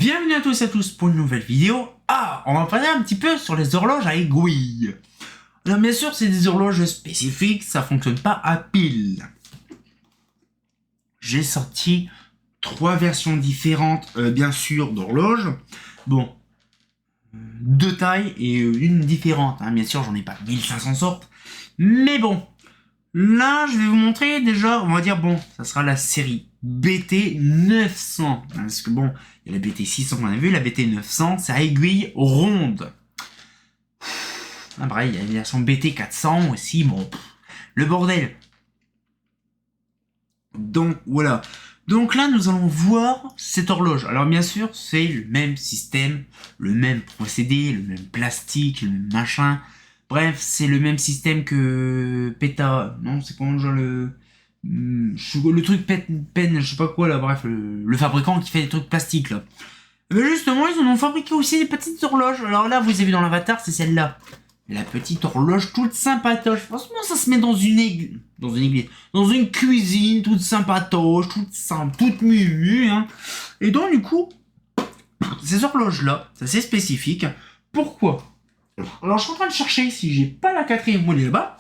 Bienvenue à tous pour une nouvelle vidéo. On va parler un petit peu sur les horloges à aiguille. Alors bien sûr, c'est des horloges spécifiques, ça fonctionne pas à pile. J'ai sorti 3 versions différentes, bien sûr, d'horloges. Bon, 2 tailles et une différente. Bien sûr, j'en ai pas 1500 sortes. Mais bon, là, je vais vous montrer déjà, on va dire, bon, ça sera la série BT 900. Parce que bon, il y a la BT 600 qu'on a vu, la BT 900, c'est à aiguille ronde. Pareil, il y a la version BT 400 aussi, bon, le bordel. Donc, voilà. Donc là, nous allons voir cette horloge. Alors bien sûr, c'est le même système, le même procédé, le même plastique, le même machin. Bref, c'est le même système que PETA. Non, c'est comment genre le truc pen, je sais pas quoi là, bref, le fabricant qui fait des trucs plastiques là. Mais justement, ils en ont fabriqué aussi des petites horloges. Alors là, vous avez vu dans l'avatar, c'est celle-là. La petite horloge toute sympatoche. Franchement, ça se met dans une église. Dans une cuisine toute sympatoche, toute simple, toute mumu. Et donc, du coup, ces horloges-là, c'est assez spécifique. Pourquoi? Alors, je suis en train de chercher si j'ai pas la 4e monnaie là-bas.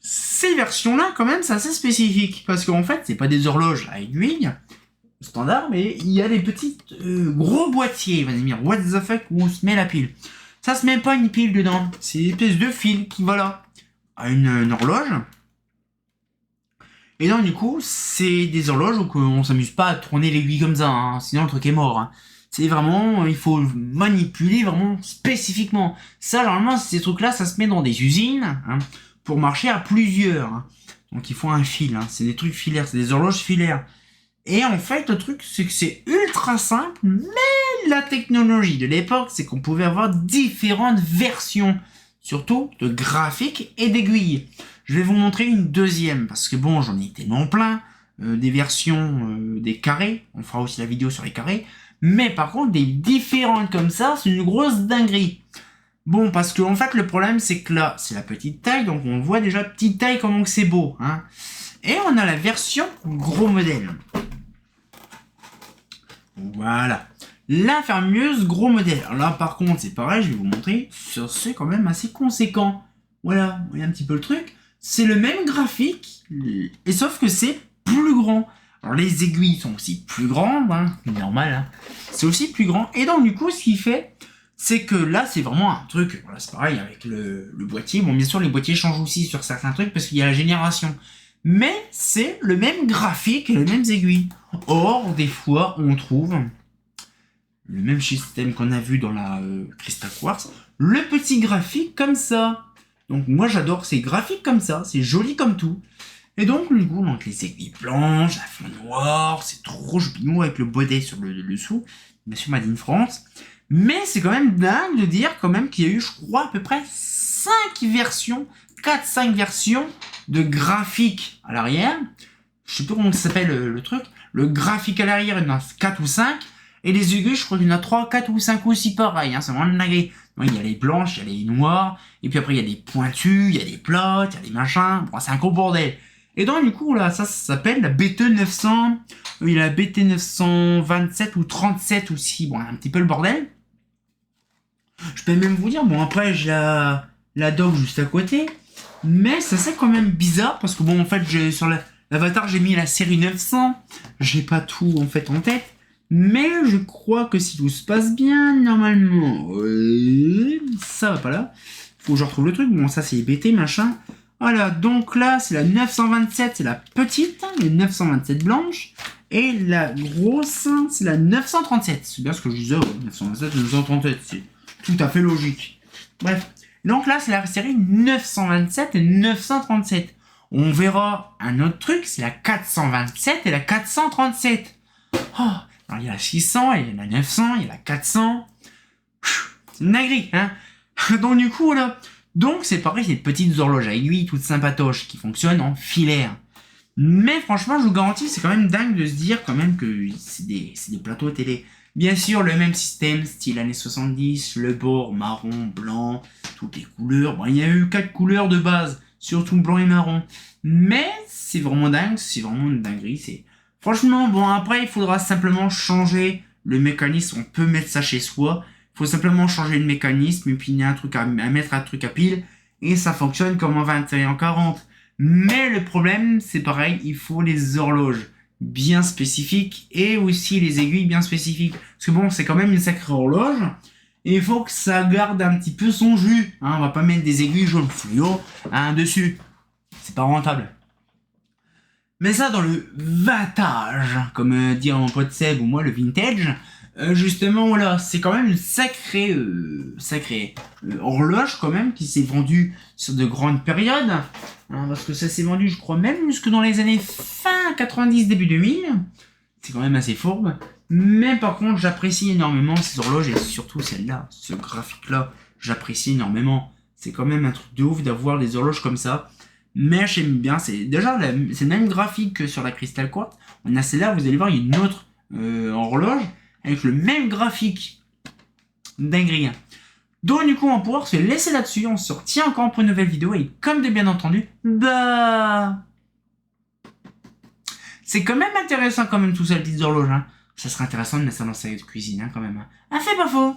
Ces versions-là, quand même, c'est assez spécifique. Parce qu'en fait, c'est pas des horloges à aiguille standard, mais il y a des petits gros boîtiers. Vous allez me dire, what the fuck, où on se met la pile? Ça se met pas une pile dedans. C'est une espèce de fil qui, voilà, a une horloge. Et donc, du coup, c'est des horloges où on s'amuse pas à tourner l'aiguille comme ça, sinon le truc est mort. C'est vraiment, il faut manipuler vraiment spécifiquement. Ça, normalement, ces trucs-là, ça se met dans des usines, pour marcher à plusieurs. Donc, il faut un fil, c'est des trucs filaires, c'est des horloges filaires. Et en fait, le truc, c'est que c'est ultra simple, mais la technologie de l'époque, c'est qu'on pouvait avoir différentes versions, surtout de graphiques et d'aiguilles. Je vais vous montrer une deuxième, parce que bon, j'en ai tellement plein, des versions des carrés, on fera aussi la vidéo sur les carrés, mais par contre, des différentes comme ça, c'est une grosse dinguerie. Bon, parce que en fait, le problème, c'est que là, c'est la petite taille, donc on voit déjà petite taille, comment que c'est beau, Et on a la version gros modèle. Voilà. La fameuse gros modèle. Alors là, par contre, c'est pareil, je vais vous montrer. C'est quand même assez conséquent. Voilà, vous voyez un petit peu le truc. C'est le même graphique, et sauf que c'est plus grand. Alors les aiguilles sont aussi plus grandes, normal. C'est aussi plus grand. Et donc du coup, ce qu'il fait, c'est que là, c'est vraiment un truc. Voilà, c'est pareil avec le boîtier. Bon, bien sûr, les boîtiers changent aussi sur certains trucs parce qu'il y a la génération. Mais c'est le même graphique et les mêmes aiguilles. Or, des fois, on trouve le même système qu'on a vu dans la Crystal Quartz, le petit graphique comme ça. Donc moi, j'adore ces graphiques comme ça, c'est joli comme tout. Et donc, du coup, les aiguilles blanches, la fond noir, c'est trop joli avec le baudet sur le dessous. Bien sûr, Made in France. Mais c'est quand même dingue de dire quand même qu'il y a eu, je crois, à peu près 5 versions, 4-5 versions de graphique à l'arrière. Je sais pas comment ça s'appelle le truc. Le graphique à l'arrière, il y en a 4 ou 5. Et les aiguilles, je crois qu'il y en a 3, 4 ou 5 aussi pareil. C'est vraiment une dinguerie. Il y a les blanches, il y a les noires. Et puis après, il y a des pointus, il y a des plates, il y a des machins. Bon, c'est un gros bordel. Et donc, du coup, là, ça s'appelle la BT 900. Il y a la BT 927 ou 37 aussi. Bon, un petit peu le bordel. Je peux même vous dire, bon, après, j'ai la dog juste à côté. Mais ça c'est quand même bizarre parce que bon en fait sur l'avatar j'ai mis la série 900, j'ai pas tout en fait en tête, mais je crois que si tout se passe bien normalement, ça va pas là, faut que je retrouve le truc, bon ça c'est BT machin, voilà donc là c'est la 927, c'est la petite, les 927 blanche, et la grosse c'est la 937, c'est bien ce que je disais, 927 et 937, c'est tout à fait logique, bref. Donc là, c'est la série 927 et 937. On verra un autre truc, c'est la 427 et la 437. Alors il y a la 600, il y a la 900, il y a la 400. C'est une dinguerie, Donc du coup, là, donc c'est pareil, c'est des petites horloges à aiguilles toutes sympatoches qui fonctionnent en filaire. Mais franchement, je vous garantis, c'est quand même dingue de se dire quand même que c'est des plateaux télé. Bien sûr, le même système, style années 70, le bord marron, blanc, toutes les couleurs. Bon, il y a eu 4 couleurs de base, surtout blanc et marron. Mais c'est vraiment dingue, c'est vraiment une dinguerie. Franchement, bon, après, il faudra simplement changer Le mécanisme, on peut mettre ça chez soi. Il faut simplement changer le mécanisme et puis il y a un truc à mettre un truc à pile et ça fonctionne comme en 2140. Mais le problème, c'est pareil, il faut les horloges bien spécifiques et aussi les aiguilles bien spécifiques. Parce que bon, c'est quand même une sacrée horloge et il faut que ça garde un petit peu son jus. Hein, on va pas mettre des aiguilles jaunes fluo dessus. C'est pas rentable. Mais ça, dans le vintage, comme dit mon pote Seb ou moi, le vintage, justement, voilà, c'est quand même une sacrée horloge, quand même, qui s'est vendue sur de grandes périodes. Hein, parce que ça s'est vendu, je crois, même jusque dans les années fin 90, début 2000. C'est quand même assez fourbe. Mais par contre, j'apprécie énormément ces horloges, et surtout celle-là, ce graphique-là, j'apprécie énormément. C'est quand même un truc de ouf d'avoir des horloges comme ça. Mais j'aime bien, c'est déjà c'est le même graphique que sur la Crystal Quartz. On a celle-là, vous allez voir, il y a une autre horloge avec le même graphique. Dinguerie. Donc du coup, on va pouvoir se laisser là-dessus. On se retient encore pour une nouvelle vidéo. Et comme de bien entendu, bah... c'est quand même intéressant quand même tout ça, les petites horloges. Hein. Ça serait intéressant de mettre ça dans sa cuisine hein, quand même. Hein. Ah, fait pas faux.